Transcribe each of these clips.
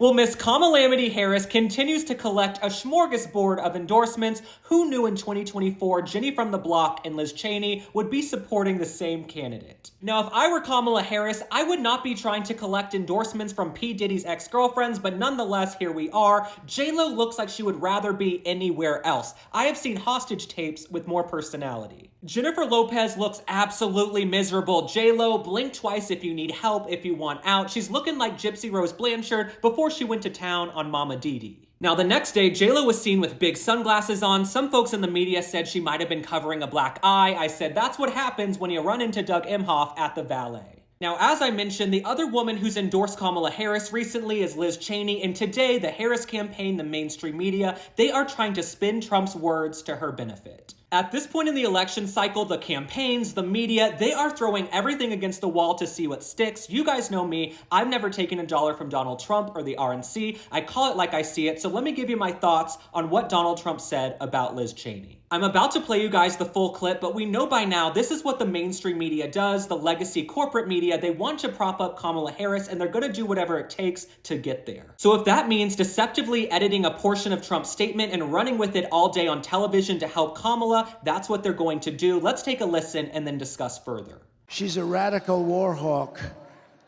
Well, Miss Kamala Harris continues to collect a smorgasbord of endorsements. Who knew in 2024 Jenny from the Block and Liz Cheney would be supporting the same candidate? Now, if I were Kamala Harris, I would not be trying to collect endorsements from P. Diddy's ex-girlfriends, but nonetheless, here we are. J-Lo looks like she would rather be anywhere else. I have seen hostage tapes with more personality. Jennifer Lopez looks absolutely miserable. J-Lo, blink twice if you need help, if you want out. She's looking like Gypsy Rose Blanchard before she went to town on Mama Didi. Now, the next day, J-Lo was seen with big sunglasses on. Some folks in the media said she might have been covering a black eye. I said, that's what happens when you run into Doug Emhoff at the valet. Now, as I mentioned, the other woman who's endorsed Kamala Harris recently is Liz Cheney, and today, the Harris campaign, the mainstream media, they are trying to spin Trump's words to her benefit. At this point in the election cycle, the campaigns, the media, they are throwing everything against the wall to see what sticks. You guys know me. I've never taken $1 from Donald Trump or the RNC. I call it like I see it. So let me give you my thoughts on what Donald Trump said about Liz Cheney. I'm about to play you guys the full clip, but we know by now this is what the mainstream media does, the legacy corporate media. They want to prop up Kamala Harris, and they're going to do whatever it takes to get there. So if that means deceptively editing a portion of Trump's statement and running with it all day on television to help Kamala, that's what they're going to do. Let's take a listen and then discuss further. She's a radical war hawk.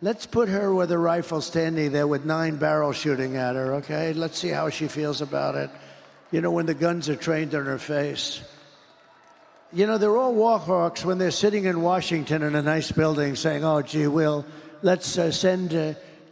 Let's put her with a rifle standing there with 9 barrels shooting at her, okay? Let's see how she feels about it. You know, when the guns are trained on her face. You know, they're all war hawks when they're sitting in Washington in a nice building saying, oh, gee, let's send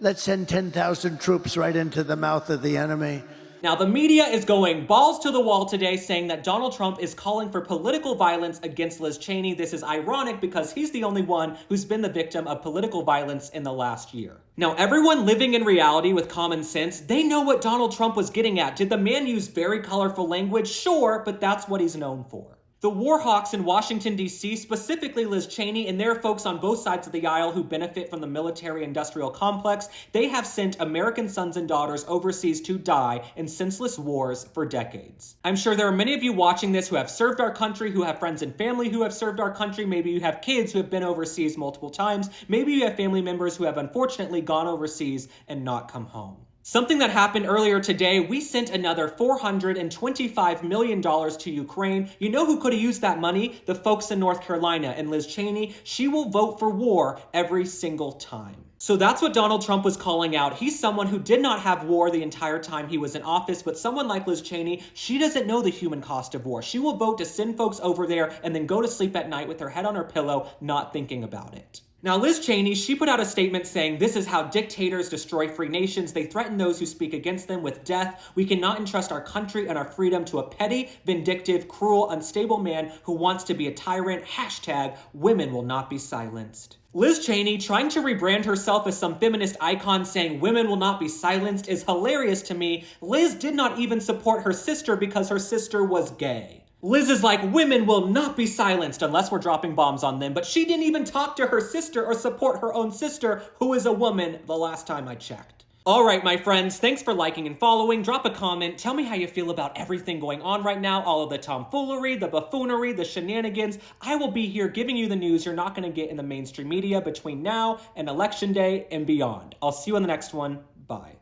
10,000 troops right into the mouth of the enemy. Now, the media is going balls to the wall today saying that Donald Trump is calling for political violence against Liz Cheney. This is ironic because he's the only one who's been the victim of political violence in the last year. Now, everyone living in reality with common sense, they know what Donald Trump was getting at. Did the man use very colorful language? Sure, but that's what he's known for. The war hawks in Washington, D.C., specifically Liz Cheney, and there are folks on both sides of the aisle who benefit from the military-industrial complex. They have sent American sons and daughters overseas to die in senseless wars for decades. I'm sure there are many of you watching this who have served our country, who have friends and family who have served our country. Maybe you have kids who have been overseas multiple times. Maybe you have family members who have unfortunately gone overseas and not come home. Something that happened earlier today, we sent another $425 million to Ukraine. You know who could have used that money? The folks in North Carolina. And Liz Cheney, she will vote for war every single time. So that's what Donald Trump was calling out. He's someone who did not have war the entire time he was in office, but someone like Liz Cheney, she doesn't know the human cost of war. She will vote to send folks over there and then go to sleep at night with her head on her pillow, not thinking about it. Now, Liz Cheney, she put out a statement saying, this is how dictators destroy free nations. They threaten those who speak against them with death. We cannot entrust our country and our freedom to a petty, vindictive, cruel, unstable man who wants to be a tyrant. Hashtag women will not be silenced. Liz Cheney trying to rebrand herself as some feminist icon saying women will not be silenced is hilarious to me. Liz did not even support her sister because her sister was gay. Liz is like, women will not be silenced unless we're dropping bombs on them, but she didn't even talk to her sister or support her own sister, who is a woman, the last time I checked. All right, my friends, thanks for liking and following. Drop a comment. Tell me how you feel about everything going on right now, all of the tomfoolery, the buffoonery, the shenanigans. I will be here giving you the news you're not going to get in the mainstream media between now and Election Day and beyond. I'll see you on the next one. Bye.